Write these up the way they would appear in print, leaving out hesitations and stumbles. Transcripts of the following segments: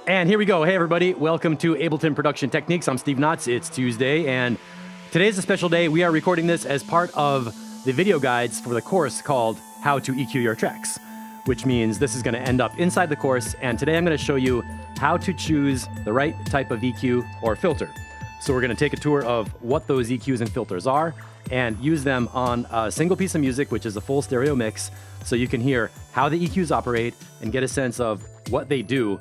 And here we go. Hey, everybody. Welcome to Ableton Production Techniques. I'm Steve Knotts. It's Tuesday, and today's a special day. We are recording this as part of the video guides for the course called How to EQ Your Tracks, which means this is going to end up inside the course, and today I'm going to show you how to choose the right type of EQ or filter. So we're going to take a tour of what those EQs and filters are and use them on a single piece of music, which is a full stereo mix, so you can hear how the EQs operate and get a sense of what they do.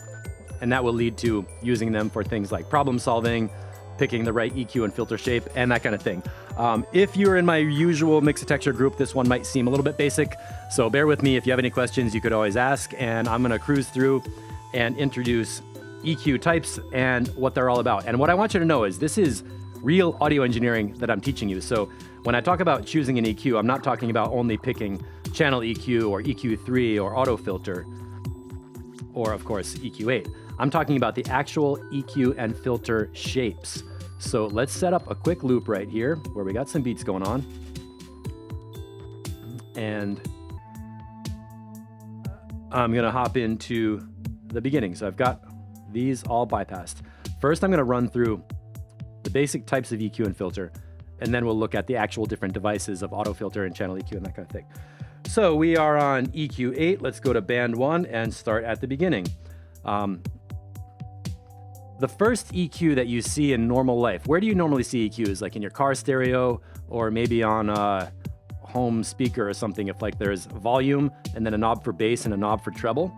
And that will lead to using them for things like problem solving, picking the right EQ and filter shape, and that kind of thing. If you're in my usual mixotexture group, this one might seem a little bit basic, so bear with me. If you have any questions, you could always ask, and I'm gonna cruise through and introduce EQ types and what they're all about. And what I want you to know is this is real audio engineering that I'm teaching you. So when I talk about choosing an EQ, I'm not talking about only picking channel EQ or EQ3 or auto filter, or of course EQ8. I'm talking about the actual EQ and filter shapes. So let's set up a quick loop right here where we got some beats going on. And I'm gonna hop into the beginning. So I've got these all bypassed. First, I'm gonna run through the basic types of EQ and filter, and then we'll look at the actual different devices of auto filter and channel EQ and that kind of thing. So we are on EQ8. Let's go to band 1 and start at the beginning. The first EQ that you see in normal life, where do you normally see EQs? Like in your car stereo, or maybe on a home speaker or something, if like there's volume and then a knob for bass and a knob for treble.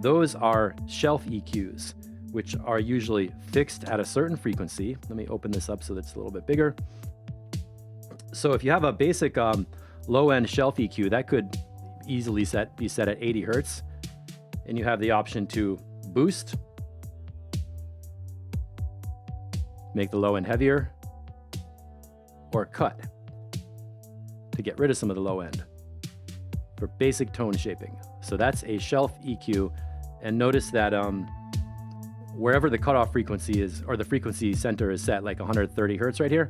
Those are shelf EQs, which are usually fixed at a certain frequency. Let me open this up so that's a little bit bigger. So if you have a basic low-end shelf EQ, that could easily be set at 80 hertz. And you have the option to boost, make the low end heavier, or cut to get rid of some of the low end for basic tone shaping. So that's a shelf EQ. And notice that wherever the cutoff frequency is, or the frequency center is set, like 130 hertz right here,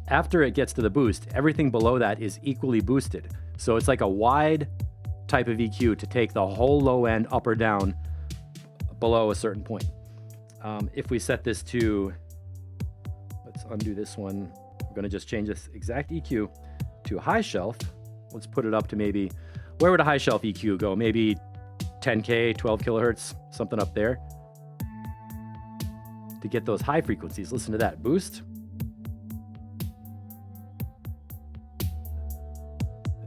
after it gets to the boost, everything below that is equally boosted. So it's like a wide type of EQ to take the whole low end up or down below a certain point. If we set this to, let's undo this one. We're gonna just change this exact EQ to high shelf. Let's put it up to maybe, where would a high shelf EQ go? Maybe 10K, 12 kilohertz, something up there. To get those high frequencies, listen to that, boost.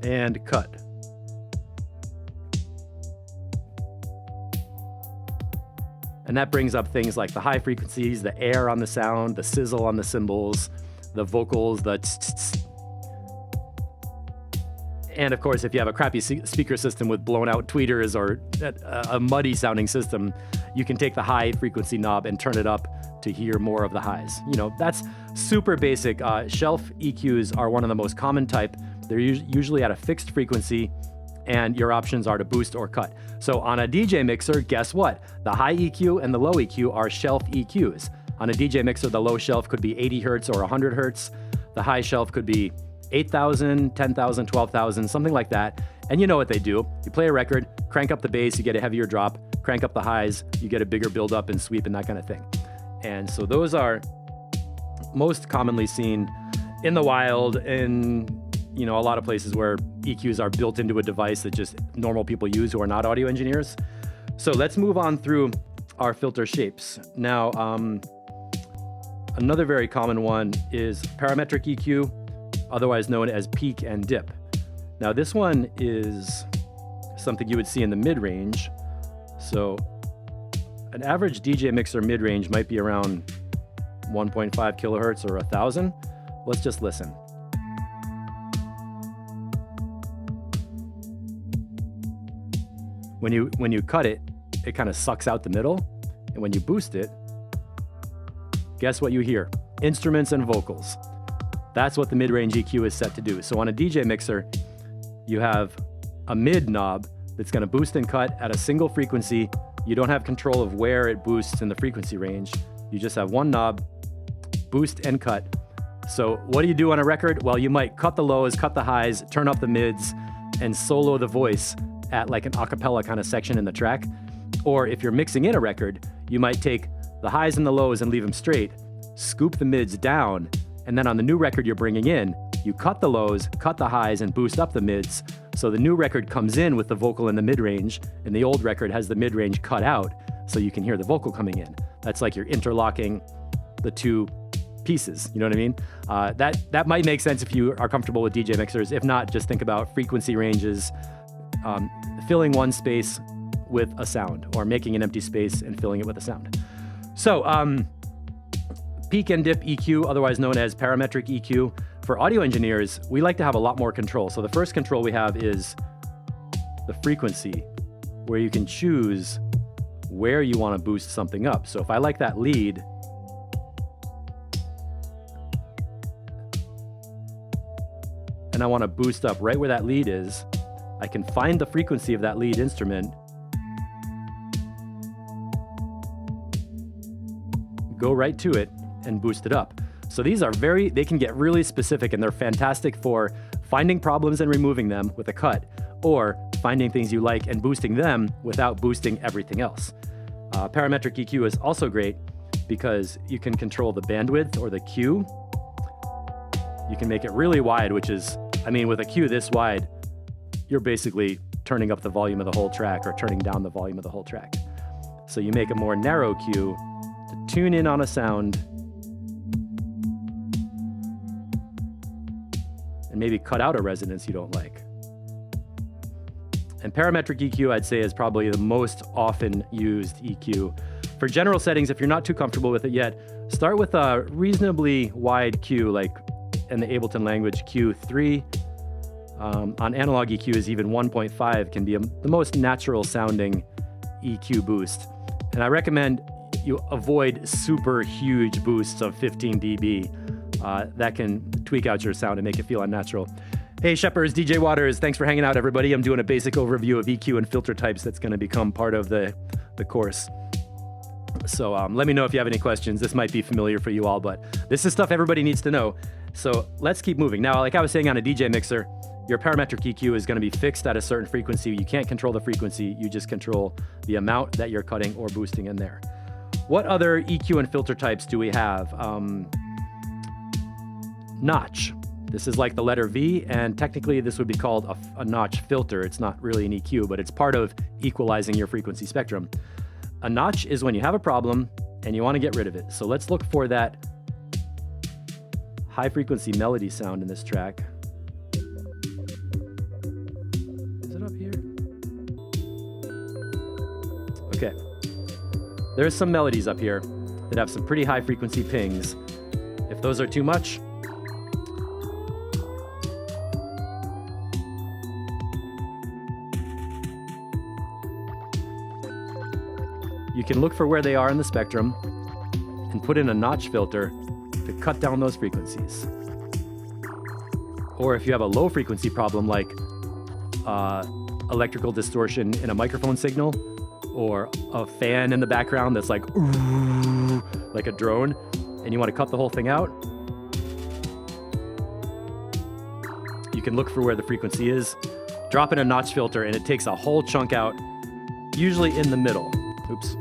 And cut. And that brings up things like the high frequencies, the air on the sound, the sizzle on the cymbals, the vocals, the tss. And of course, if you have a crappy speaker system with blown out tweeters or a muddy sounding system, you can take the high frequency knob and turn it up to hear more of the highs. You know, that's super basic. Shelf EQs are one of the most common type. They're usually at a fixed frequency, and your options are to boost or cut. So on a DJ mixer, guess what? The high EQ and the low EQ are shelf EQs. On a DJ mixer, the low shelf could be 80 hertz or 100 hertz. The high shelf could be 8,000, 10,000, 12,000, something like that. And you know what they do. You play a record, crank up the bass, you get a heavier drop, crank up the highs, you get a bigger build up and sweep and that kind of thing. And so those are most commonly seen in the wild, in a lot of places where EQs are built into a device that just normal people use who are not audio engineers. So let's move on through our filter shapes. Now, another very common one is parametric EQ, otherwise known as peak and dip. Now this one is something you would see in the mid-range. So an average DJ mixer mid-range might be around 1.5 kilohertz or 1,000. Let's just listen. When you cut it, it kind of sucks out the middle. And when you boost it, guess what you hear? Instruments and vocals. That's what the mid-range EQ is set to do. So on a DJ mixer, you have a mid knob that's gonna boost and cut at a single frequency. You don't have control of where it boosts in the frequency range. You just have one knob, boost and cut. So what do you do on a record? Well, you might cut the lows, cut the highs, turn up the mids, and solo the voice at like an a cappella kind of section in the track. Or if you're mixing in a record, you might take the highs and the lows and leave them straight, scoop the mids down, and then on the new record you're bringing in, you cut the lows, cut the highs, and boost up the mids. So the new record comes in with the vocal in the mid-range, and the old record has the mid-range cut out, so you can hear the vocal coming in. That's like you're interlocking the two pieces, you know what I mean? That might make sense if you are comfortable with DJ mixers. If not, just think about frequency ranges, filling one space with a sound, or making an empty space and filling it with a sound. So, peak and dip EQ, otherwise known as parametric EQ. For audio engineers, we like to have a lot more control. So the first control we have is the frequency, where you can choose where you want to boost something up. So if I like that lead, and I want to boost up right where that lead is, I can find the frequency of that lead instrument, go right to it, and boost it up. So these are they can get really specific, and they're fantastic for finding problems and removing them with a cut, or finding things you like and boosting them without boosting everything else. Parametric EQ is also great because you can control the bandwidth or the Q. You can make it really wide, which is, I mean, with a Q this wide, you're basically turning up the volume of the whole track or turning down the volume of the whole track. So you make a more narrow Q to tune in on a sound and maybe cut out a resonance you don't like. And parametric EQ, I'd say, is probably the most often used EQ. For general settings, if you're not too comfortable with it yet, start with a reasonably wide Q, like in the Ableton language, Q3. On analog EQs, even 1.5 can be the most natural sounding EQ boost. And I recommend you avoid super huge boosts of 15 dB. That can tweak out your sound and make it feel unnatural. Hey Sheppers, DJ Waters, thanks for hanging out, everybody. I'm doing a basic overview of EQ and filter types that's going to become part of the course. So let me know if you have any questions. This might be familiar for you all, but this is stuff everybody needs to know. So let's keep moving. Now, like I was saying, on a DJ mixer, your parametric EQ is going to be fixed at a certain frequency. You can't control the frequency. You just control the amount that you're cutting or boosting in there. What other EQ and filter types do we have? Notch. This is like the letter V, and technically this would be called a notch filter. It's not really an EQ, but it's part of equalizing your frequency spectrum. A notch is when you have a problem and you want to get rid of it. So let's look for that high frequency melody sound in this track. Is it up here? Okay. There's some melodies up here that have some pretty high frequency pings. If those are too much, you can look for where they are in the spectrum and put in a notch filter to cut down those frequencies. Or if you have a low frequency problem like electrical distortion in a microphone signal, or a fan in the background that's like a drone, and you want to cut the whole thing out, you can look for where the frequency is, drop in a notch filter, and it takes a whole chunk out, usually in the middle. Oops.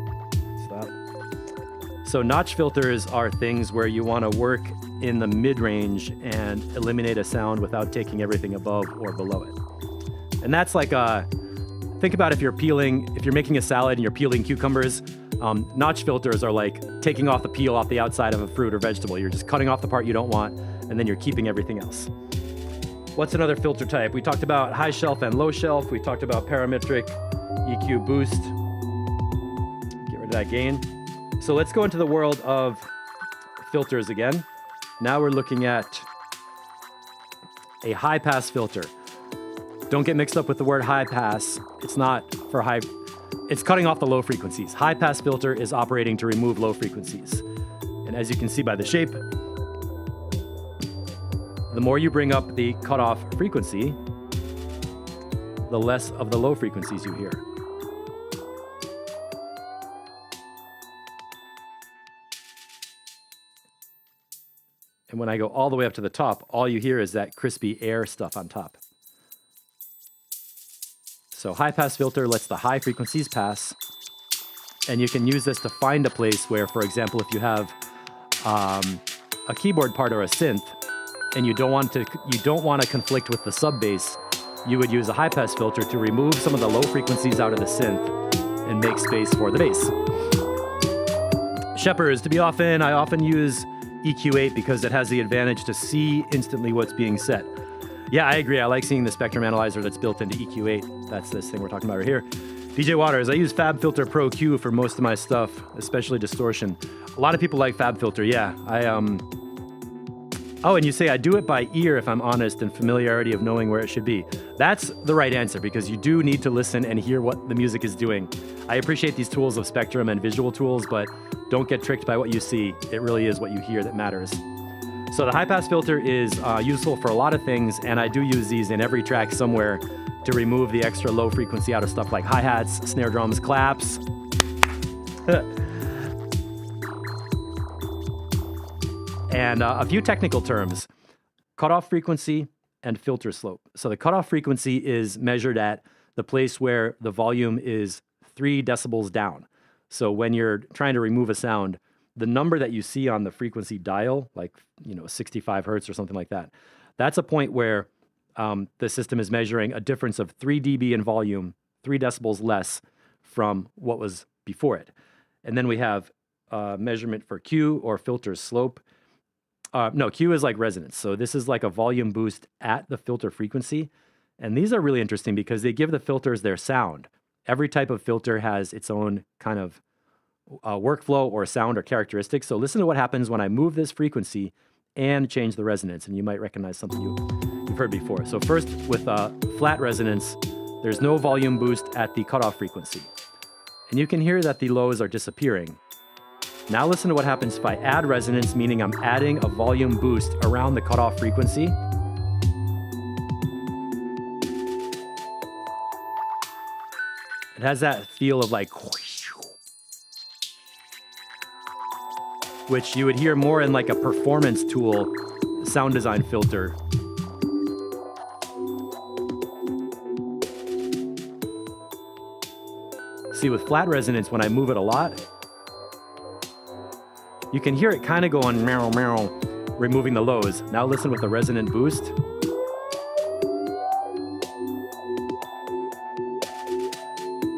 So notch filters are things where you want to work in the mid-range and eliminate a sound without taking everything above or below it. And that's like think about if you're making a salad and you're peeling cucumbers, notch filters are like taking off the peel off the outside of a fruit or vegetable. You're just cutting off the part you don't want, and then you're keeping everything else. What's another filter type? We talked about high shelf and low shelf. We talked about parametric EQ boost. Get rid of that gain. So let's go into the world of filters again. Now we're looking at a high pass filter. Don't get mixed up with the word high pass. It's not for high, it's cutting off the low frequencies. High pass filter is operating to remove low frequencies. And as you can see by the shape, the more you bring up the cutoff frequency, the less of the low frequencies you hear. And when I go all the way up to the top, all you hear is that crispy air stuff on top. So high pass filter lets the high frequencies pass, And you can use this to find a place where, for example, if you have a keyboard part or a synth, and you don't want to conflict with the sub bass, you would use a high pass filter to remove some of the low frequencies out of the synth and make space for the bass. Shepherds, I often use EQ8 because it has the advantage to see instantly what's being set. Yeah, I agree. I like seeing the spectrum analyzer that's built into EQ8. That's this thing we're talking about right here. DJ Waters, I use FabFilter Pro Q for most of my stuff, especially distortion. A lot of people like FabFilter, yeah. Oh, and you say I do it by ear if I'm honest and familiarity of knowing where it should be. That's the right answer because you do need to listen and hear what the music is doing. I appreciate these tools of spectrum and visual tools, but don't get tricked by what you see. It really is what you hear that matters. So the high pass filter is useful for a lot of things, and I do use these in every track somewhere to remove the extra low frequency out of stuff like hi-hats, snare drums, claps. And a few technical terms: cutoff frequency and filter slope. So the cutoff frequency is measured at the place where the volume is 3 decibels down. So when you're trying to remove a sound, the number that you see on the frequency dial, like 65 hertz or something like that, that's a point where the system is measuring a difference of 3 dB in volume, 3 decibels less from what was before it. And then we have measurement for Q or filter slope. No, Q is like resonance. So this is like a volume boost at the filter frequency. And these are really interesting because they give the filters their sound. Every type of filter has its own kind of workflow or sound or characteristics. So listen to what happens when I move this frequency and change the resonance. And you might recognize something you've heard before. So first, with flat resonance, there's no volume boost at the cutoff frequency. And you can hear that the lows are disappearing. Now listen to what happens if I add resonance, meaning I'm adding a volume boost around the cutoff frequency. It has that feel of like, which you would hear more in like a performance tool sound design filter. See, with flat resonance, when I move it a lot, you can hear it kind of going meow, meow, removing the lows. Now listen with the resonant boost.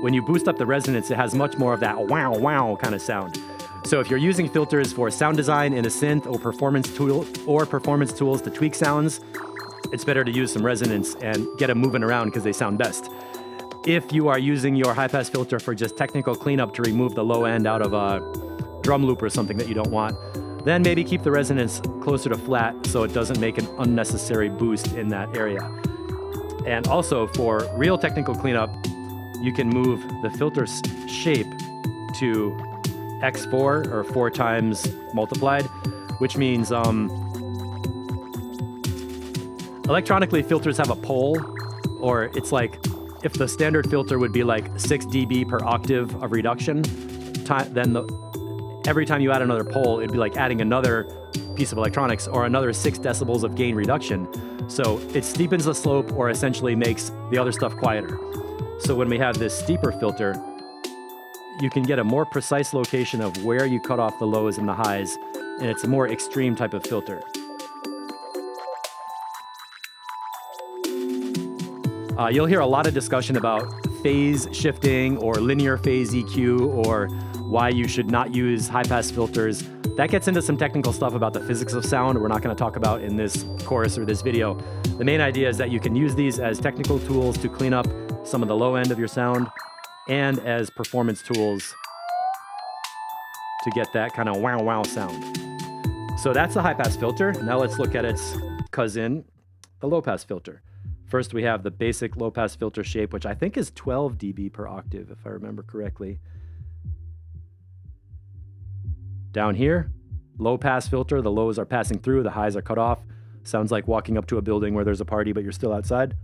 When you boost up the resonance, it has much more of that wow, wow kind of sound. So if you're using filters for sound design in a synth or performance tools to tweak sounds, it's better to use some resonance and get them moving around because they sound best. If you are using your high pass filter for just technical cleanup to remove the low end out of a drum loop or something that you don't want, then maybe keep the resonance closer to flat so it doesn't make an unnecessary boost in that area. And also for real technical cleanup, you can move the filter shape to X4 or 4 times multiplied, which means electronically filters have a pole, or it's like if the standard filter would be like 6 dB per octave of reduction, then every time you add another pole, it'd be like adding another piece of electronics or another 6 decibels of gain reduction. So it steepens the slope or essentially makes the other stuff quieter. So when we have this steeper filter, you can get a more precise location of where you cut off the lows and the highs, and it's a more extreme type of filter. You'll hear a lot of discussion about phase shifting or linear phase EQ or why you should not use high-pass filters. That gets into some technical stuff about the physics of sound we're not going to talk about in this course or this video. The main idea is that you can use these as technical tools to clean up some of the low end of your sound and as performance tools to get that kind of wow wow sound. So that's the high-pass filter. Now let's look at its cousin, the low-pass filter. First, we have the basic low-pass filter shape, which I think is 12 dB per octave, if I remember correctly. Down here, low-pass filter, the lows are passing through, the highs are cut off. Sounds like walking up to a building where there's a party, but you're still outside.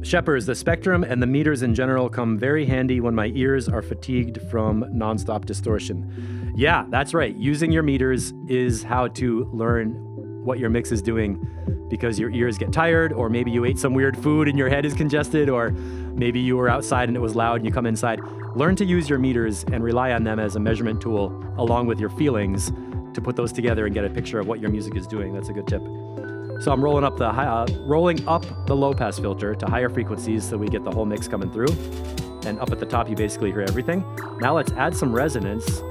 Shepherds, the spectrum and the meters in general come very handy when my ears are fatigued from nonstop distortion. Yeah, that's right. Using your meters is how to learn what your mix is doing because your ears get tired, or maybe you ate some weird food and your head is congested, or Maybe you were outside and it was loud and you come inside. Learn to use your meters and rely on them as a measurement tool along with your feelings to put those together and get a picture of what your music is doing. That's a good tip. So I'm rolling up the low pass filter to higher frequencies so we get the whole mix coming through. And up at the top, you basically hear everything. Now let's add some resonance.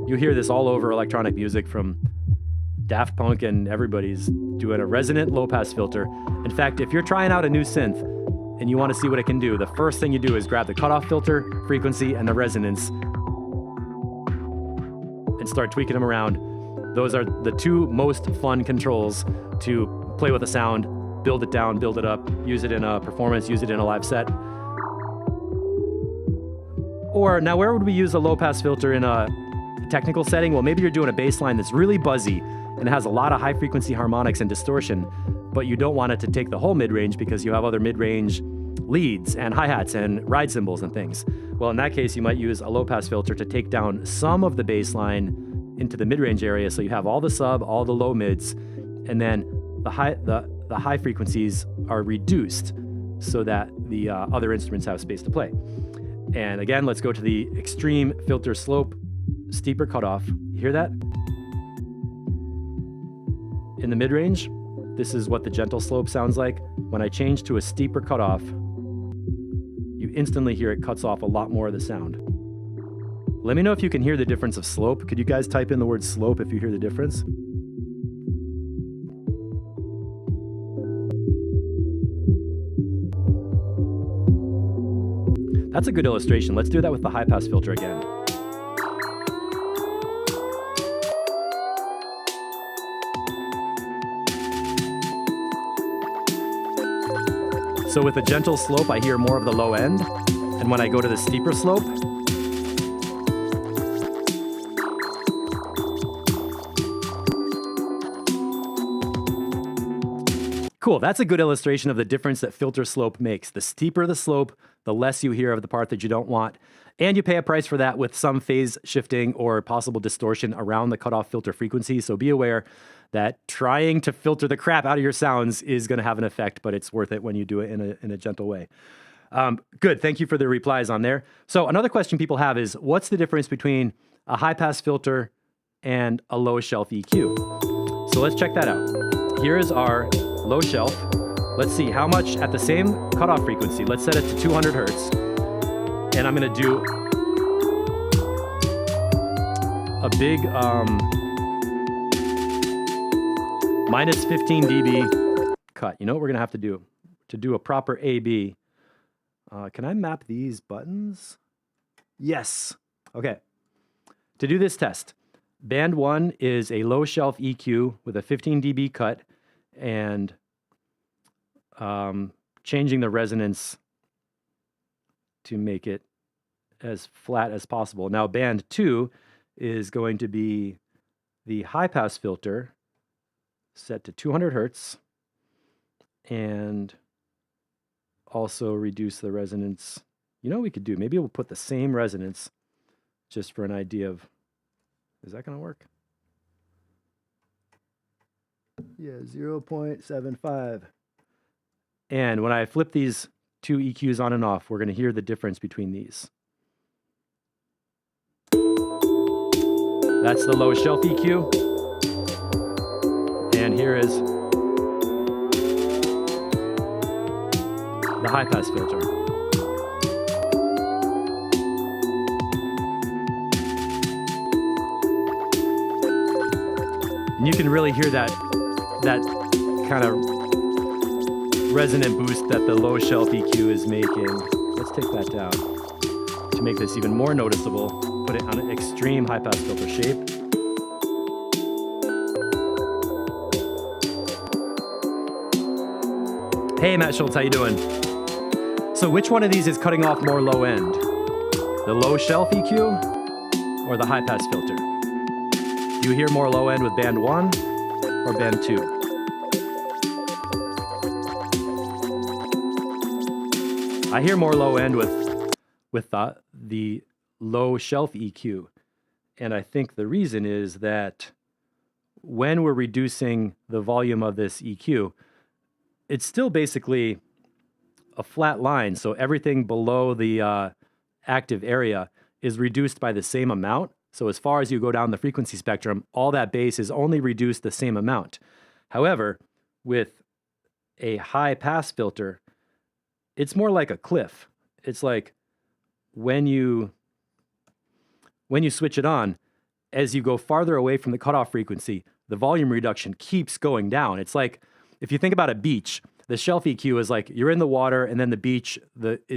You hear this all over electronic music from Daft Punk, and everybody's doing a resonant low pass filter. In fact, if you're trying out a new synth and you want to see what it can do, the first thing you do is grab the cutoff filter, frequency, and the resonance and start tweaking them around. Those are the two most fun controls to play with a sound, build it down, build it up, use it in a performance, use it in a live set. Or now, where would we use a low pass filter in a technical setting? Well, maybe you're doing a bass line that's really buzzy and it has a lot of high frequency harmonics and distortion, but you don't want it to take the whole mid-range because you have other mid-range leads and hi-hats and ride cymbals and things. Well, in that case, you might use a low pass filter to take down some of the bass line into the mid-range area, so you have all the sub, all the low mids, and then the high frequencies are reduced so that the other instruments have space to play. And again, let's go to the extreme filter slope, steeper cutoff. You hear that? In the mid-range, this is what the gentle slope sounds like. When I change to a steeper cutoff, you instantly hear it cuts off a lot more of the sound. Let me know if you can hear the difference of slope. Could you guys type in the word slope if you hear the difference? That's a good illustration. Let's do that with the high pass filter again. So with a gentle slope, I hear more of the low end. And when I go to the steeper slope, cool, that's a good illustration of the difference that filter slope makes. The steeper the slope, the less you hear of the part that you don't want. And you pay a price for that with some phase shifting or possible distortion around the cutoff filter frequency. So be aware that trying to filter the crap out of your sounds is going to have an effect, but it's worth it when you do it in a gentle way. Good, thank you for the replies on there. So another question people have is, what's the difference between a high pass filter and a low shelf EQ? So let's check that out. Here is our low shelf. Let's see how much at the same cutoff frequency. Let's set it to 200 hertz. And I'm going to do a big minus 15 dB cut. You know what we're going to have to do? To do a proper AB. Can I map these buttons? Yes. Okay. To do this test, band 1 is a low shelf EQ with a 15 dB cut and changing the resonance to make it as flat as possible. Now, band 2 is going to be the high pass filter set to 200 hertz and also reduce the resonance. You know what we could do? Maybe we'll put the same resonance just for an idea of, is that going to work? Yeah, 0.75. And when I flip these two EQs on and off, we're going to hear the difference between these. That's the low shelf EQ. And here is the high pass filter. And you can really hear that kind of resonant boost that the low shelf EQ is making. Let's take that down to make this even more noticeable. Put it on an extreme high pass filter shape. Hey Matt Schultz, how you doing? So which one of these is cutting off more low end? The low shelf EQ or the high pass filter? Do you hear more low end with band 1 or band 2? I hear more low end with the low shelf EQ. And I think the reason is that when we're reducing the volume of this EQ, it's still basically a flat line. So everything below the active area is reduced by the same amount. So as far as you go down the frequency spectrum, all that bass is only reduced the same amount. However, with a high pass filter, it's more like a cliff. It's like when you switch it on, as you go farther away from the cutoff frequency, the volume reduction keeps going down. It's like, if you think about a beach, the shelf EQ is like you're in the water and then the beach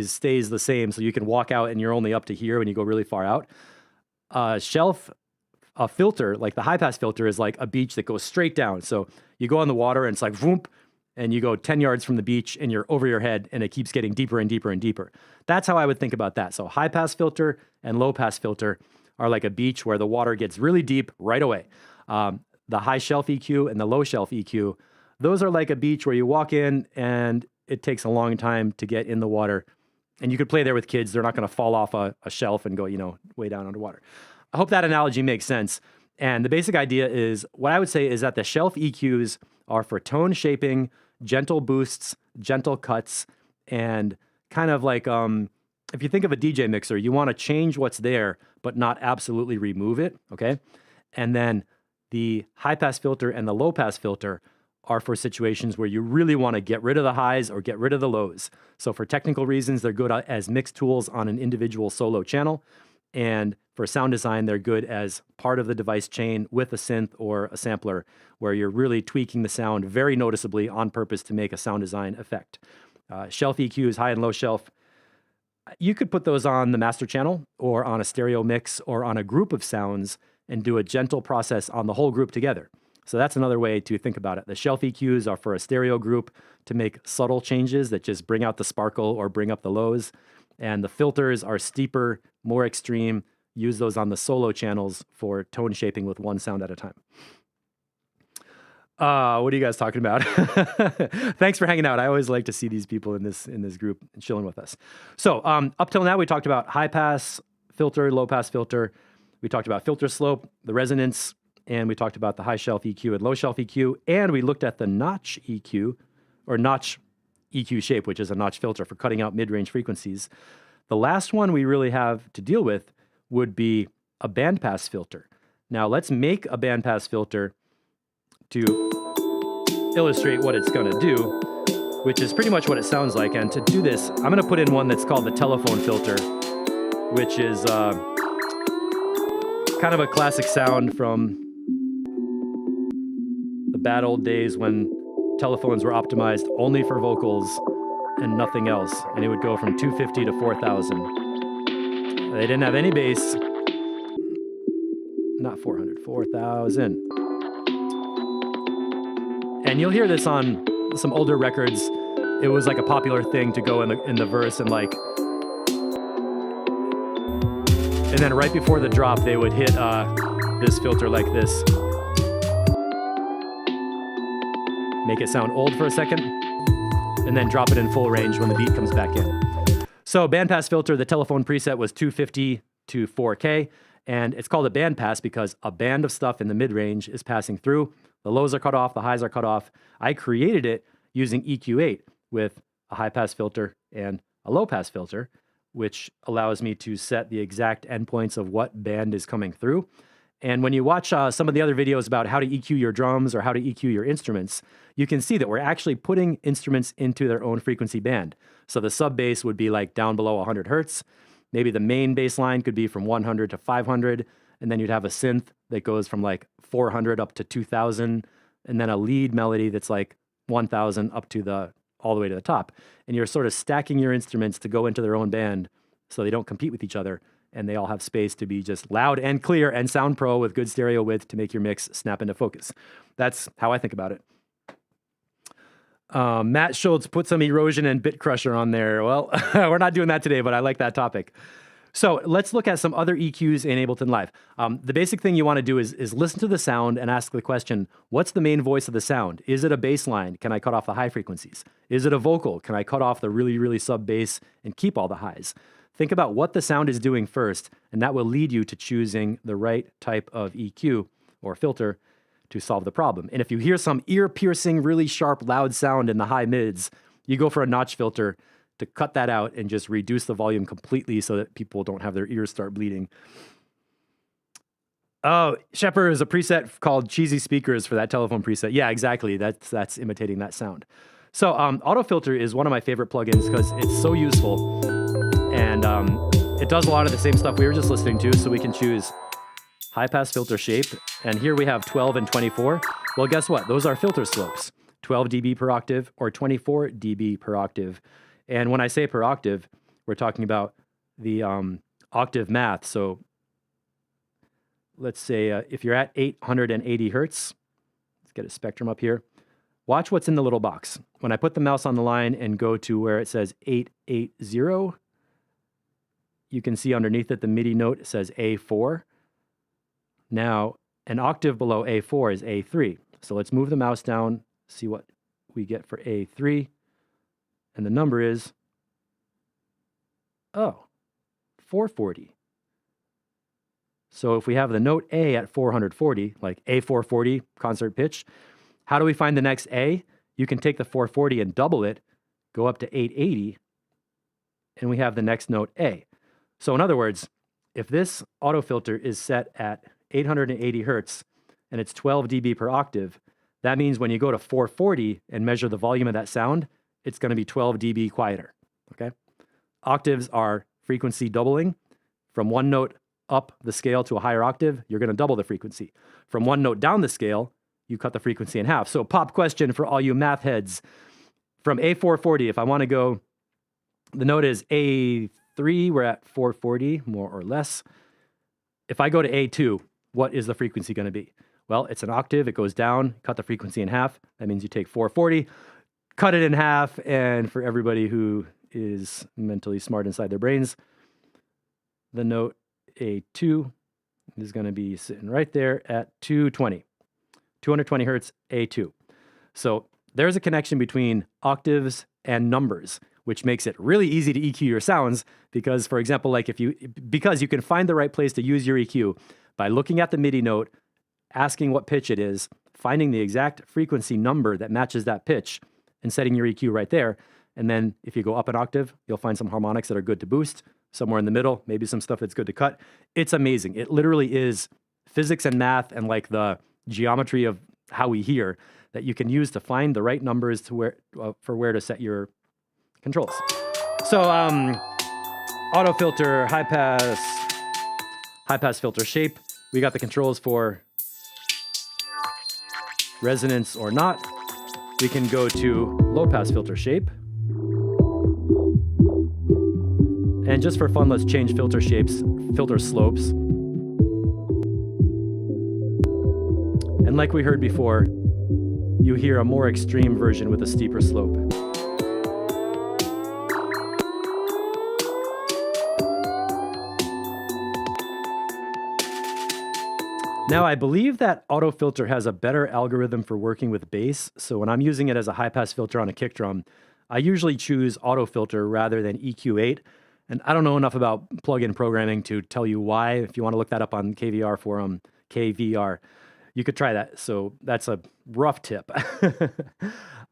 stays the same. So you can walk out and you're only up to here when you go really far out. A filter, like the high pass filter, is like a beach that goes straight down. So you go on the water and it's like whoop, and you go 10 yards from the beach and you're over your head and it keeps getting deeper and deeper and deeper. That's how I would think about that. So high pass filter and low pass filter are like a beach where the water gets really deep right away. The high shelf EQ and the low shelf EQ, those are like a beach where you walk in and it takes a long time to get in the water. And you could play there with kids. They're not going to fall off a shelf and go, way down underwater. I hope that analogy makes sense. And the basic idea is, what I would say is that the shelf EQs are for tone shaping, gentle boosts, gentle cuts, and kind of like, if you think of a DJ mixer, you want to change what's there, but not absolutely remove it, okay? And then the high pass filter and the low pass filter are for situations where you really want to get rid of the highs or get rid of the lows. So for technical reasons, they're good as mix tools on an individual solo channel. And for sound design, they're good as part of the device chain with a synth or a sampler, where you're really tweaking the sound very noticeably on purpose to make a sound design effect. Shelf EQs, high and low shelf, you could put those on the master channel or on a stereo mix or on a group of sounds and do a gentle process on the whole group together. So that's another way to think about it. The shelf EQs are for a stereo group to make subtle changes that just bring out the sparkle or bring up the lows. And the filters are steeper, more extreme. Use those on the solo channels for tone shaping with one sound at a time. What are you guys talking about? Thanks for hanging out. I always like to see these people in this group chilling with us. So up till now, we talked about high pass filter, low pass filter. We talked about filter slope, the resonance, and we talked about the high shelf EQ and low shelf EQ. And we looked at the notch EQ, or notch EQ shape, which is a notch filter for cutting out mid-range frequencies. The last one we really have to deal with would be a bandpass filter. Now let's make a bandpass filter to illustrate what it's going to do, which is pretty much what it sounds like. And to do this, I'm going to put in one that's called the telephone filter, which is kind of a classic sound from the bad old days when telephones were optimized only for vocals and nothing else. And it would go from 250 to 4,000. They didn't have any bass. Not 400, 4,000. And you'll hear this on some older records. It was like a popular thing to go in the verse and like, and then right before the drop, they would hit this filter like this. Make it sound old for a second, and then drop it in full range when the beat comes back in. So bandpass filter, the telephone preset was 250 to 4K, and it's called a bandpass because a band of stuff in the mid-range is passing through. The lows are cut off, the highs are cut off. I created it using EQ8 with a high-pass filter and a low-pass filter, which allows me to set the exact endpoints of what band is coming through. And when you watch some of the other videos about how to EQ your drums or how to EQ your instruments, you can see that we're actually putting instruments into their own frequency band. So the sub bass would be like down below 100 hertz. Maybe the main bass line could be from 100 to 500. And then you'd have a synth that goes from like 400 up to 2000. And then a lead melody that's like 1000 up to all the way to the top. And you're sort of stacking your instruments to go into their own band so they don't compete with each other. And they all have space to be just loud and clear and sound pro with good stereo width to make your mix snap into focus. That's how I think about it. Matt Schultz put some erosion and bit crusher on there. Well, we're not doing that today, but I like that topic. So let's look at some other EQs in Ableton Live. The basic thing you want to do is listen to the sound and ask the question, what's the main voice of the sound? Is it a bass line? Can I cut off the high frequencies? Is it a vocal? Can I cut off the really, really sub bass and keep all the highs? Think about what the sound is doing first, and that will lead you to choosing the right type of EQ or filter to solve the problem. And if you hear some ear-piercing, really sharp, loud sound in the high mids, you go for a notch filter to cut that out and just reduce the volume completely so that people don't have their ears start bleeding. Oh, Shepard is a preset called Cheesy Speakers for that telephone preset. Yeah, exactly. That's imitating that sound. So Auto Filter is one of my favorite plugins because it's so useful. And it does a lot of the same stuff we were just listening to. So we can choose high pass filter shape. And here we have 12 and 24. Well, guess what? Those are filter slopes, 12 dB per octave or 24 dB per octave. And when I say per octave, we're talking about the octave math. So let's say if you're at 880 hertz, let's get a spectrum up here. Watch what's in the little box. When I put the mouse on the line and go to where it says 880, you can see underneath it the MIDI note says A4. Now, an octave below A4 is A3. So let's move the mouse down, see what we get for A3. And the number is, 440. So if we have the note A at 440, like A440 concert pitch, how do we find the next A? You can take the 440 and double it, go up to 880, and we have the next note A. So in other words, if this auto filter is set at 880 hertz and it's 12 dB per octave, that means when you go to 440 and measure the volume of that sound, it's going to be 12 dB quieter, okay? Octaves are frequency doubling. From one note up the scale to a higher octave, you're going to double the frequency. From one note down the scale, you cut the frequency in half. So pop question for all you math heads. From A440, if I want to go, the note is A3, we're at 440, more or less. If I go to A2, what is the frequency going to be? Well, it's an octave, it goes down, cut the frequency in half. That means you take 440, cut it in half, and for everybody who is mentally smart inside their brains, the note A2 is going to be sitting right there at 220 hertz A2. So there's a connection between octaves and numbers, which makes it really easy to EQ your sounds because, for example, like because you can find the right place to use your EQ by looking at the MIDI note, asking what pitch it is, finding the exact frequency number that matches that pitch, and setting your EQ right there. And then if you go up an octave, you'll find some harmonics that are good to boost, somewhere in the middle, maybe some stuff that's good to cut. It's amazing. It literally is physics and math and like the geometry of how we hear that you can use to find the right numbers to for where to set your controls. So auto filter, high pass filter shape. We got the controls for resonance or not. We can go to low pass filter shape. And just for fun, let's change filter shapes, filter slopes. And like we heard before, you hear a more extreme version with a steeper slope. Now, I believe that auto filter has a better algorithm for working with bass. So when I'm using it as a high pass filter on a kick drum, I usually choose auto filter rather than EQ8. And I don't know enough about plugin programming to tell you why. If you want to look that up on KVR forum, KVR, you could try that. So that's a rough tip.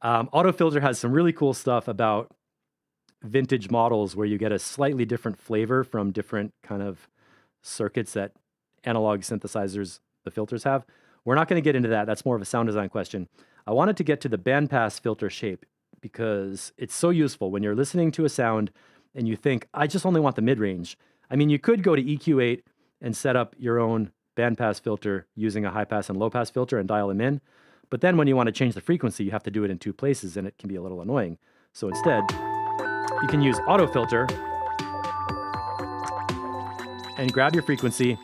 Auto filter has some really cool stuff about vintage models where you get a slightly different flavor from different kind of circuits that analog synthesizers, the filters have. We're not going to get into that. That's more of a sound design question. I wanted to get to the bandpass filter shape because it's so useful when you're listening to a sound and you think, I just only want the mid-range. I mean, you could go to EQ8 and set up your own bandpass filter using a high pass and low pass filter and dial them in. But then when you want to change the frequency, you have to do it in two places and it can be a little annoying. So instead, you can use auto filter and grab your frequency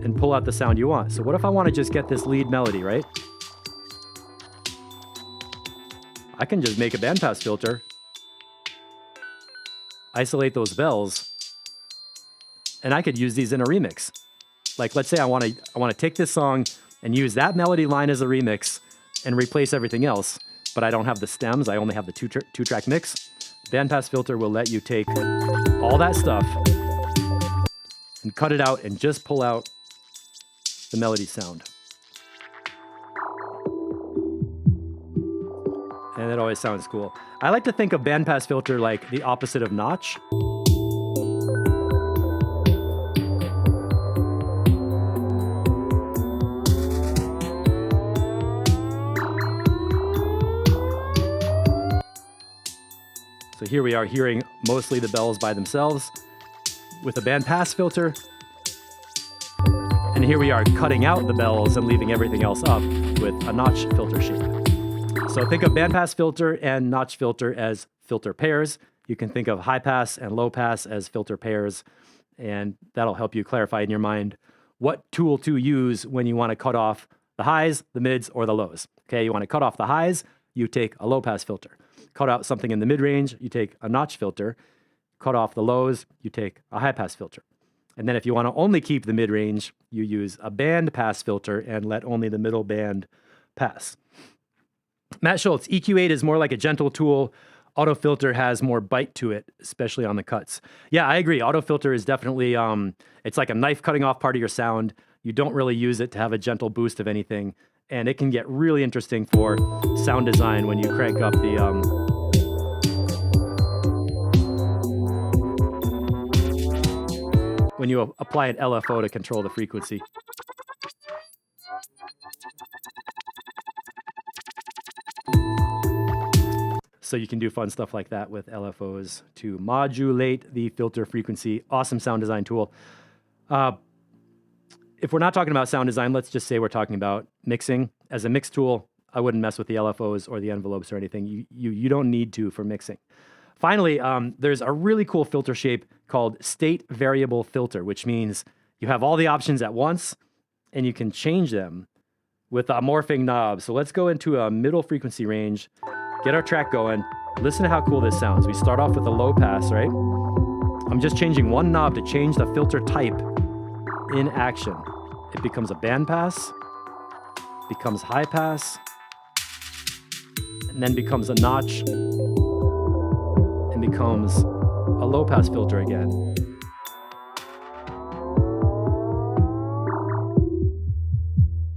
and pull out the sound you want. So what if I want to just get this lead melody, right? I can just make a bandpass filter, isolate those bells, and I could use these in a remix. Like, let's say I want to take this song and use that melody line as a remix and replace everything else, but I don't have the stems, I only have the two-track mix. Bandpass filter will let you take all that stuff and cut it out and just pull out the melody sound. And it always sounds cool. I like to think of bandpass filter like the opposite of notch. So here we are hearing mostly the bells by themselves with a bandpass filter. And here we are cutting out the bells and leaving everything else up with a notch filter shape. So think of bandpass filter and notch filter as filter pairs. You can think of high pass and low pass as filter pairs, and that'll help you clarify in your mind what tool to use when you want to cut off the highs, the mids, or the lows. Okay, you want to cut off the highs, you take a low pass filter. Cut out something in the mid-range, you take a notch filter. Cut off the lows, you take a high pass filter. And then if you want to only keep the mid-range, you use a band pass filter and let only the middle band pass. Matt Schultz, EQ8 is more like a gentle tool. Auto filter has more bite to it, especially on the cuts. Yeah, I agree. Auto filter is definitely, it's like a knife cutting off part of your sound. You don't really use it to have a gentle boost of anything. And it can get really interesting for sound design when you crank up the, when you apply an LFO to control the frequency. So you can do fun stuff like that with LFOs to modulate the filter frequency. Awesome sound design tool. If we're not talking about sound design, let's just say we're talking about mixing. As a mix tool, I wouldn't mess with the LFOs or the envelopes or anything. You don't need to for mixing. Finally, there's a really cool filter shape called state variable filter, which means you have all the options at once and you can change them with a morphing knob. So let's go into a middle frequency range, get our track going. Listen to how cool this sounds. We start off with a low pass, right? I'm just changing one knob to change the filter type in action. It becomes a band pass, becomes high pass, and then becomes a notch, and becomes a low pass filter again.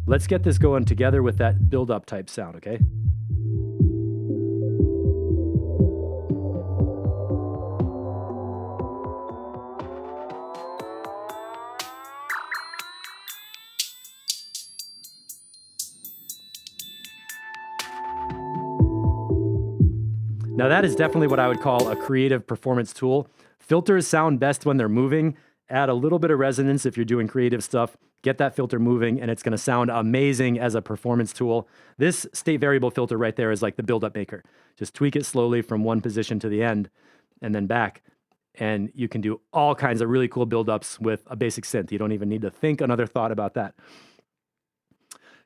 Let's get this going together with that build-up type sound, okay? Now that is definitely what I would call a creative performance tool. Filters sound best when they're moving. Add a little bit of resonance if you're doing creative stuff. Get that filter moving and it's gonna sound amazing as a performance tool. This state variable filter right there is like the build-up maker. Just tweak it slowly from one position to the end and then back. And you can do all kinds of really cool build-ups with a basic synth. You don't even need to think another thought about that.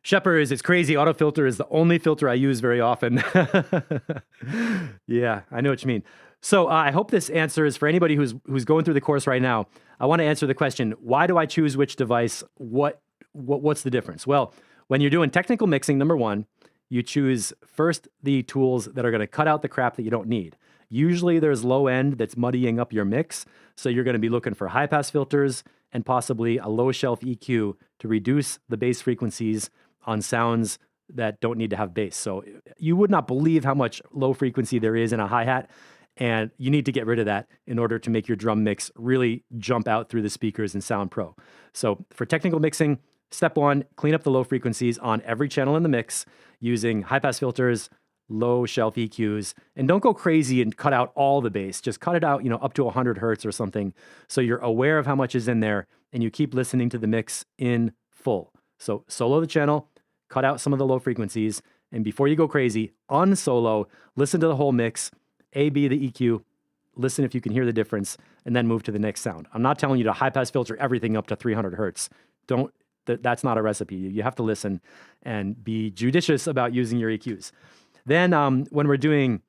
Shepard, it's crazy. Auto filter is the only filter I use very often. Yeah, I know what you mean. So I hope this answers for anybody who's going through the course right now. I want to answer the question, why do I choose which device? What's the difference? Well, when you're doing technical mixing, number one, you choose first the tools that are going to cut out the crap that you don't need. Usually there's low end that's muddying up your mix. So you're going to be looking for high pass filters and possibly a low shelf EQ to reduce the bass frequencies on sounds that don't need to have bass. So you would not believe how much low frequency there is in a hi-hat, and you need to get rid of that in order to make your drum mix really jump out through the speakers and sound pro. So for technical mixing, step one, clean up the low frequencies on every channel in the mix using high-pass filters, low shelf EQs, and don't go crazy and cut out all the bass. Just cut it out, up to 100 hertz or something, so you're aware of how much is in there, and you keep listening to the mix in full. So solo the channel, cut out some of the low frequencies, and before you go crazy, unsolo, listen to the whole mix, A/B the EQ, listen if you can hear the difference, and then move to the next sound. I'm not telling you to high-pass filter everything up to 300 hertz. That's not a recipe. You have to listen and be judicious about using your EQs. Then when we're doing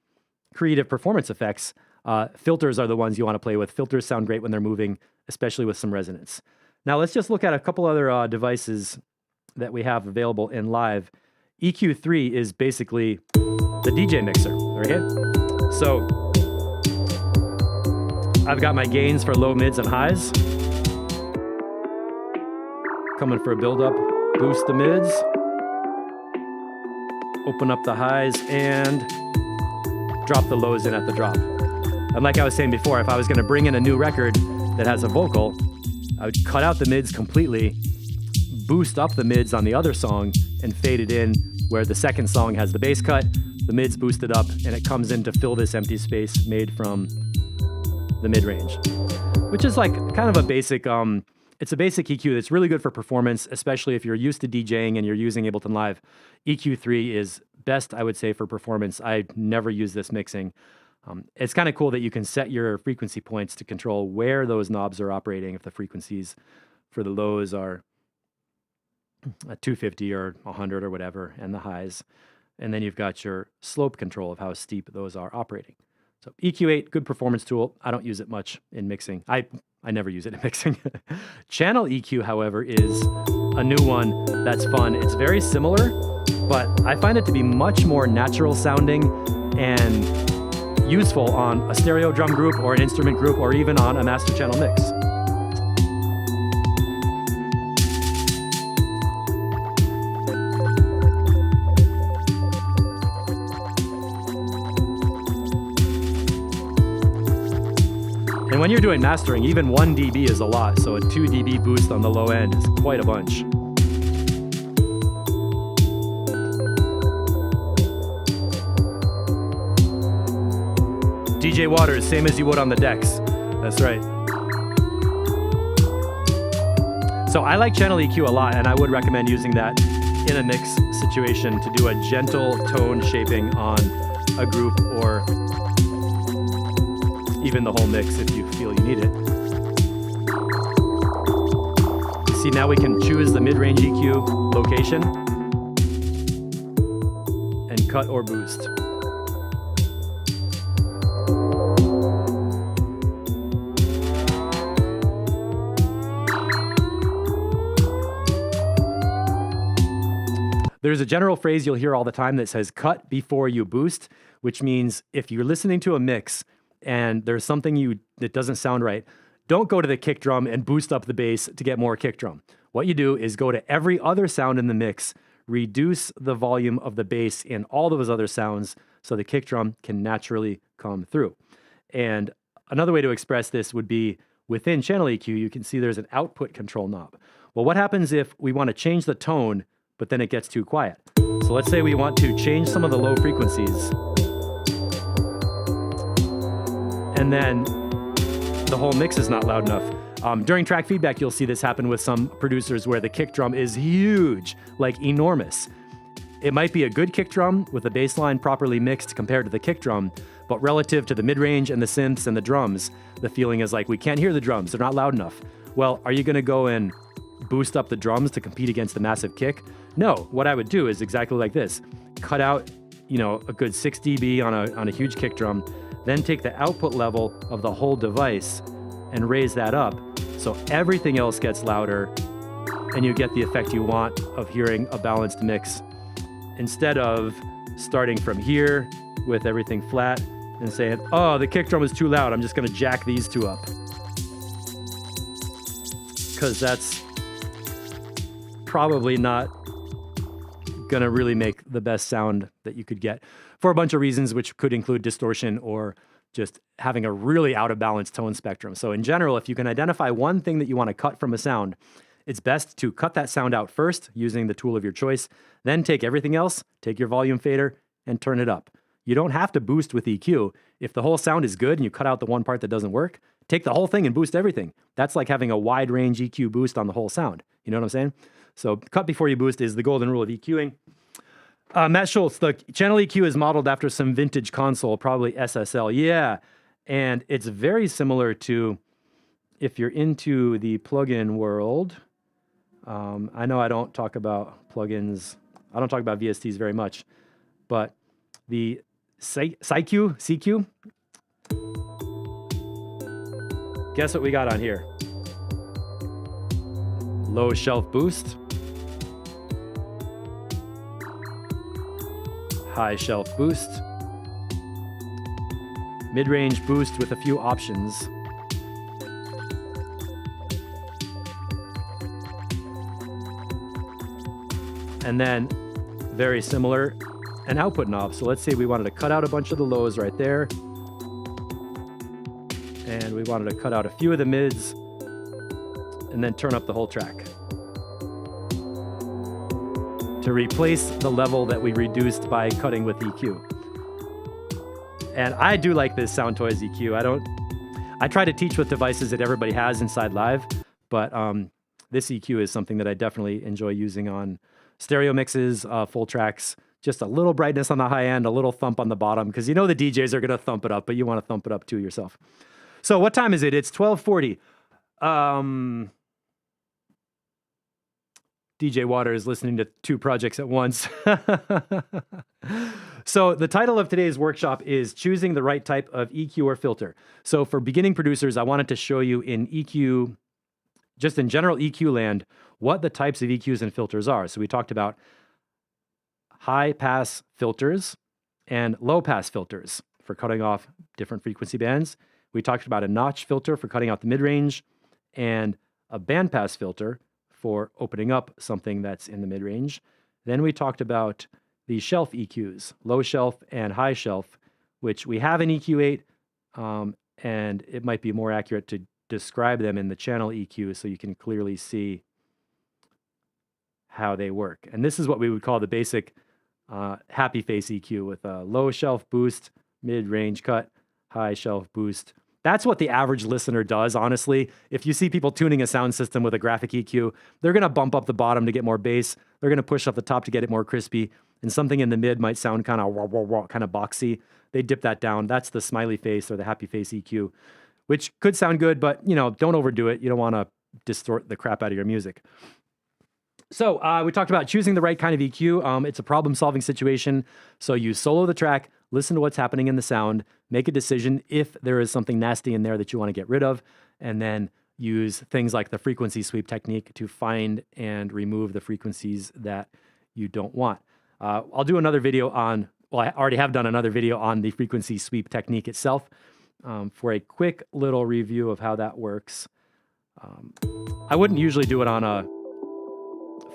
creative performance effects, filters are the ones you want to play with. Filters sound great when they're moving, especially with some resonance. Now let's just look at a couple other devices that we have available in live. EQ3 is basically the DJ mixer, okay? So I've got my gains for low, mids, and highs. Coming for a build-up, boost the mids, open up the highs, and drop the lows in at the drop. And like I was saying before, if I was going to bring in a new record that has a vocal, I would cut out the mids completely, boost up the mids on the other song, and fade it in where the second song has the bass cut, the mids boosted up, and it comes in to fill this empty space made from the mid-range, which is like kind of a basic, it's a basic EQ that's really good for performance, especially if you're used to DJing and you're using Ableton Live. EQ3 is best, I would say, for performance. I never use this mixing. It's kind of cool that you can set your frequency points to control where those knobs are operating. If the frequencies for the lows are at 250 or 100 or whatever, and the highs. And then you've got your slope control of how steep those are operating. So EQ8, good performance tool. I don't use it much in mixing. I never use it in mixing. Channel EQ, however, is a new one that's fun. It's very similar, but I find it to be much more natural sounding and useful on a stereo drum group or an instrument group or even on a master channel mix. And when you're doing mastering, even 1 dB is a lot, so a 2 dB boost on the low end is quite a bunch. DJ Waters, same as you would on the decks. That's right. So I like channel EQ a lot, and I would recommend using that in a mix situation to do a gentle tone shaping on a group or even the whole mix if you feel you need it. See, now we can choose the mid-range EQ location and cut or boost. There's a general phrase you'll hear all the time that says cut before you boost, which means if you're listening to a mix and there's something that doesn't sound right, don't go to the kick drum and boost up the bass to get more kick drum. What you do is go to every other sound in the mix, reduce the volume of the bass in all those other sounds so the kick drum can naturally come through. And another way to express this would be within channel EQ, you can see there's an output control knob. Well, what happens if we want to change the tone, but then it gets too quiet? So let's say we want to change some of the low frequencies, and then the whole mix is not loud enough. During track feedback, you'll see this happen with some producers where the kick drum is huge, like enormous. It might be a good kick drum with the bass line properly mixed compared to the kick drum, but relative to the mid-range and the synths and the drums, the feeling is like, we can't hear the drums, they're not loud enough. Well, are you gonna go and boost up the drums to compete against the massive kick? No, what I would do is exactly like this. Cut out, a good 6 dB on a huge kick drum, then take the output level of the whole device and raise that up so everything else gets louder and you get the effect you want of hearing a balanced mix, instead of starting from here with everything flat and saying, oh, the kick drum is too loud, I'm just gonna jack these two up. Because that's probably not gonna really make the best sound that you could get for a bunch of reasons, which could include distortion or just having a really out of balance tone spectrum. So in general, if you can identify one thing that you want to cut from a sound, it's best to cut that sound out first using the tool of your choice, then take everything else, take your volume fader and turn it up. You don't have to boost with EQ. If the whole sound is good and you cut out the one part that doesn't work, take the whole thing and boost everything. That's like having a wide range EQ boost on the whole sound. You know what I'm saying? So cut before you boost is the golden rule of EQing. Matt Schultz, the channel EQ is modeled after some vintage console, probably SSL. Yeah, and it's very similar to, if you're into the plugin world, I know I don't talk about plugins, I don't talk about VSTs very much, but the CQ, guess what we got on here? Low shelf boost, high shelf boost, mid-range boost with a few options, and then very similar an output knob. So let's say we wanted to cut out a bunch of the lows right there. And we wanted to cut out a few of the mids and then turn up the whole track to replace the level that we reduced by cutting with EQ. And I do like this Soundtoys EQ. I try to teach with devices that everybody has inside Live, but this EQ is something that I definitely enjoy using on stereo mixes, full tracks, just a little brightness on the high end, a little thump on the bottom, because you know the DJs are gonna thump it up, but you wanna thump it up too yourself. So what time is it? It's 12:40. DJ Water is listening to 2 projects at once. So the title of today's workshop is Choosing the Right Type of EQ or Filter. So for beginning producers, I wanted to show you in EQ, just in general EQ land, what the types of EQs and filters are. So we talked about high pass filters and low pass filters for cutting off different frequency bands. We talked about a notch filter for cutting out the mid-range and a bandpass filter for opening up something that's in the mid-range. Then we talked about the shelf EQs, low shelf and high shelf, which we have in EQ8, and it might be more accurate to describe them in the channel EQ so you can clearly see how they work. And this is what we would call the basic happy face EQ with a low shelf boost, mid-range cut, high shelf boost. That's what the average listener does, honestly. If you see people tuning a sound system with a graphic EQ, they're going to bump up the bottom to get more bass. They're going to push up the top to get it more crispy. And something in the mid might sound kind of kind of boxy. They dip that down. That's the smiley face or the happy face EQ, which could sound good, but don't overdo it. You don't want to distort the crap out of your music. So we talked about choosing the right kind of EQ. It's a problem-solving situation. So you solo the track, listen to what's happening in the sound, make a decision if there is something nasty in there that you want to get rid of, and then use things like the frequency sweep technique to find and remove the frequencies that you don't want. I'll do another video on, well, I already have done another video on the frequency sweep technique itself for a quick little review of how that works. I wouldn't usually do it on a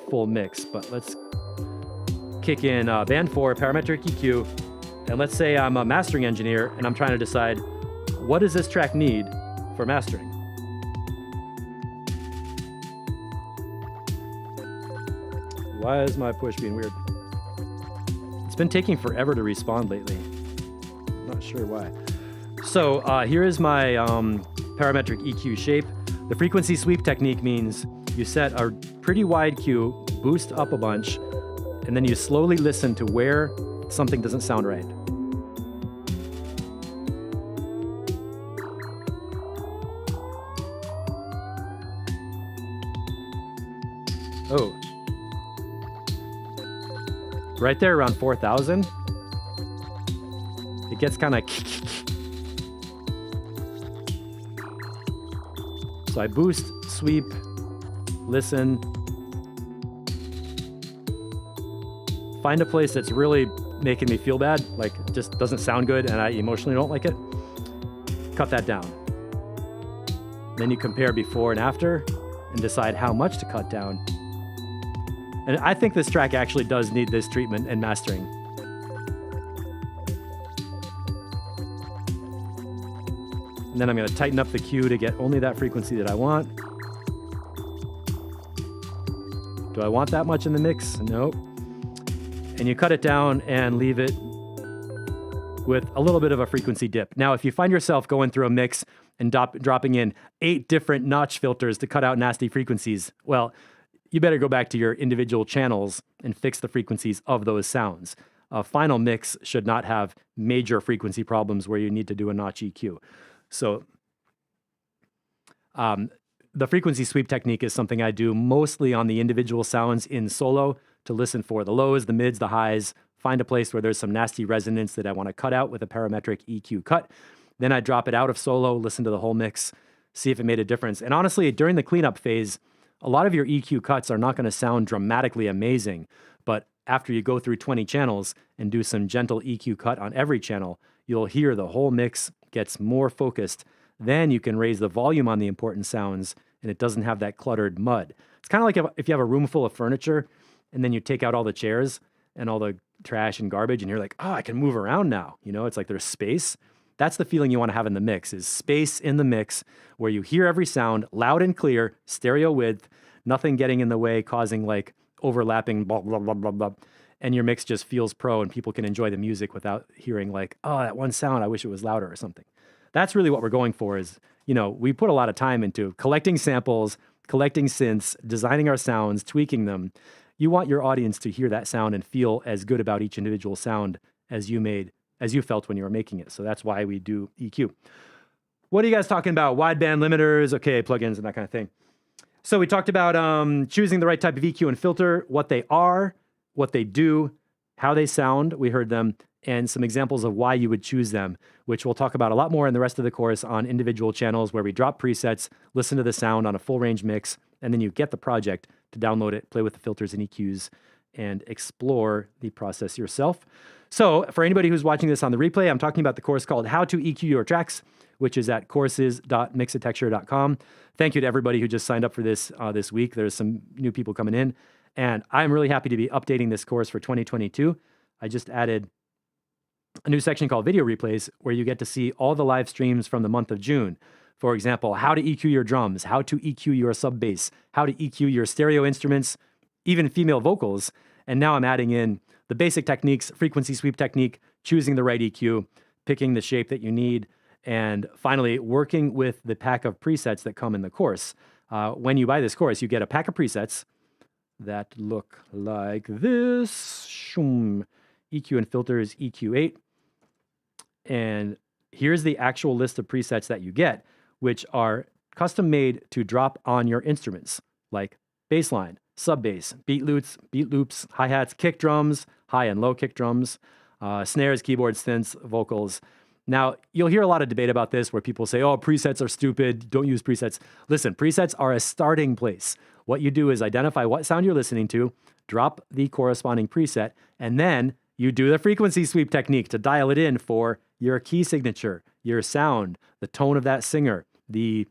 full mix, but let's kick in band 4, Parametric EQ, and let's say I'm a mastering engineer and I'm trying to decide what does this track need for mastering. Why is my push being weird? It's been taking forever to respond lately. I'm not sure why. So here is my parametric EQ shape. The frequency sweep technique means you set a pretty wide Q, boost up a bunch, and then you slowly listen to where something doesn't sound right. Oh. Right there around 4,000, it gets kind of. So I boost, sweep, listen, find a place that's really making me feel bad, like it just doesn't sound good and I emotionally don't like it, cut that down. Then you compare before and after and decide how much to cut down. And I think this track actually does need this treatment and mastering. And then I'm going to tighten up the Q to get only that frequency that I want. Do I want that much in the mix? Nope. And you cut it down and leave it with a little bit of a frequency dip. Now, if you find yourself going through a mix and dropping in 8 different notch filters to cut out nasty frequencies, well, you better go back to your individual channels and fix the frequencies of those sounds. A final mix should not have major frequency problems where you need to do a notch EQ. So the frequency sweep technique is something I do mostly on the individual sounds in solo to listen for the lows, the mids, the highs, find a place where there's some nasty resonance that I want to cut out with a parametric EQ cut. Then I drop it out of solo, listen to the whole mix, see if it made a difference. And honestly, during the cleanup phase, a lot of your EQ cuts are not going to sound dramatically amazing, but after you go through 20 channels and do some gentle EQ cut on every channel, you'll hear the whole mix gets more focused. Then you can raise the volume on the important sounds and it doesn't have that cluttered mud. It's kind of like if you have a room full of furniture and then you take out all the chairs and all the trash and garbage, and you're like, oh, I can move around now. You know, it's like there's space. That's the feeling you want to have in the mix, is space in the mix where you hear every sound loud and clear, stereo width, nothing getting in the way, causing like overlapping blah, blah, blah, blah, blah. And your mix just feels pro and people can enjoy the music without hearing like, oh, that one sound, I wish it was louder or something. That's really what we're going for is, you know, we put a lot of time into collecting samples, collecting synths, designing our sounds, tweaking them. You want your audience to hear that sound and feel as good about each individual sound as you felt when you were making it. So that's why we do EQ. What are you guys talking about? Wideband limiters, okay, plugins and that kind of thing. So we talked about choosing the right type of EQ and filter, what they are, what they do, how they sound, we heard them, and some examples of why you would choose them, which we'll talk about a lot more in the rest of the course on individual channels where we drop presets, listen to the sound on a full range mix, and then you get the project to download it, play with the filters and EQs, and explore the process yourself. So for anybody who's watching this on the replay, I'm talking about the course called How to EQ Your Tracks, which is at courses.mixitexture.com. Thank you to everybody who just signed up for this this week. There's some new people coming in, and I'm really happy to be updating this course for 2022. I just added a new section called Video Replays, where you get to see all the live streams from the month of June. For example, how to EQ your drums, how to EQ your sub bass, how to EQ your stereo instruments, even female vocals. And now I'm adding in the basic techniques, frequency sweep technique, choosing the right EQ, picking the shape that you need, and finally, working with the pack of presets that come in the course. When you buy this course, you get a pack of presets that look like this. EQ and filters, EQ8. And here's the actual list of presets that you get, which are custom made to drop on your instruments, like bass line, sub bass, beat loops, hi-hats, kick drums, high and low kick drums, snares, keyboards, synths, vocals. Now, you'll hear a lot of debate about this where people say, oh, presets are stupid, don't use presets. Listen, presets are a starting place. What you do is identify what sound you're listening to, drop the corresponding preset, and then you do the frequency sweep technique to dial it in for your key signature, your sound, the tone of that singer, the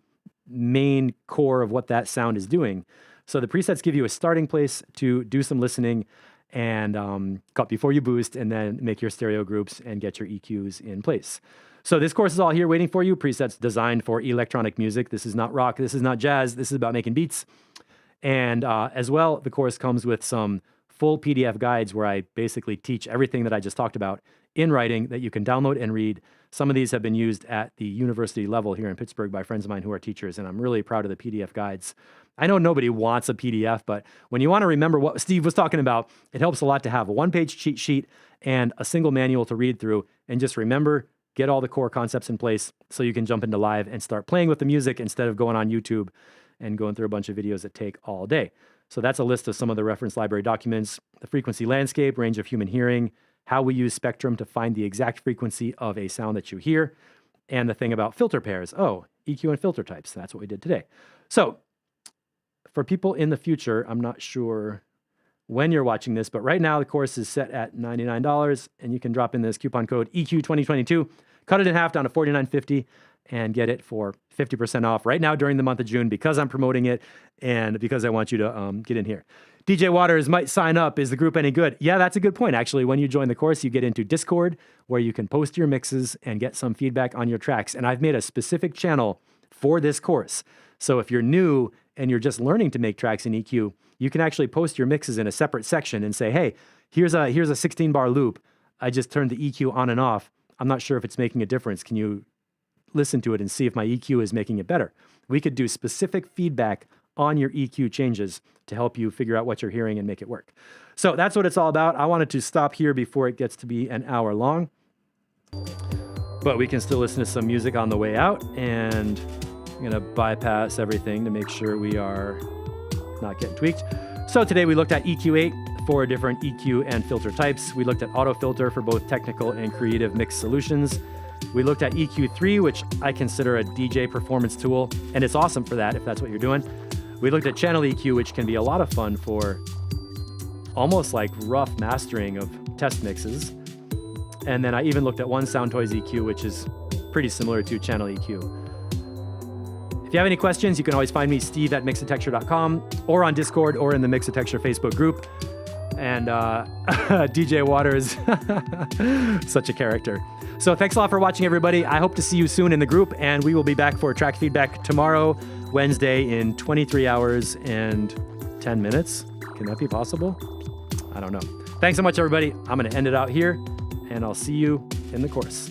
main core of what that sound is doing. So the presets give you a starting place to do some listening and cut before you boost, and then make your stereo groups and get your EQs in place. So this course is all here waiting for you. Presets designed for electronic music. This is not rock. This is not jazz. This is about making beats. And as well, the course comes with some full PDF guides where I basically teach everything that I just talked about in writing that you can download and read. Some of these have been used at the university level here in Pittsburgh by friends of mine who are teachers, and I'm really proud of the PDF guides. I know nobody wants a PDF, but when you want to remember what Steve was talking about, it helps a lot to have a one-page cheat sheet and a single manual to read through, and just remember, get all the core concepts in place so you can jump into live and start playing with the music instead of going on YouTube and going through a bunch of videos that take all day. So that's a list of some of the reference library documents: the frequency landscape, range of human hearing, how we use spectrum to find the exact frequency of a sound that you hear, and the thing about filter pairs. Oh, EQ and filter types. That's what we did today. So for people in the future, I'm not sure when you're watching this, but right now the course is set at $99, and you can drop in this coupon code EQ2022, cut it in half down to $49.50, and get it for 50% off right now during the month of June, because I'm promoting it and because I want you to get in here. DJ Waters might sign up. Is the group any good? Yeah, that's a good point. Actually, when you join the course, you get into Discord where you can post your mixes and get some feedback on your tracks. And I've made a specific channel for this course. So if you're new and you're just learning to make tracks in EQ, you can actually post your mixes in a separate section and say, hey, here's a 16-bar loop. I just turned the EQ on and off. I'm not sure if it's making a difference. Can you listen to it and see if my EQ is making it better? We could do specific feedback on your EQ changes to help you figure out what you're hearing and make it work. So that's what it's all about. I wanted to stop here before it gets to be an hour long, but we can still listen to some music on the way out, and I'm gonna bypass everything to make sure we are not getting tweaked. So today we looked at EQ8, 4 different EQ and filter types. We looked at auto filter for both technical and creative mix solutions. We looked at EQ3, which I consider a DJ performance tool, and it's awesome for that if that's what you're doing. We looked at channel EQ, which can be a lot of fun for almost like rough mastering of test mixes. And then I even looked at one Soundtoys EQ, which is pretty similar to channel EQ. If you have any questions, you can always find me, Steve at mixitexture.com, or on Discord, or in the Mixitexture Facebook group. And DJ Waters, such a character. So thanks a lot for watching, everybody. I hope to see you soon in the group, and we will be back for track feedback tomorrow, Wednesday, in 23 hours and 10 minutes. Can that be possible? I don't know. Thanks so much, everybody. I'm going to end it out here, and I'll see you in the course.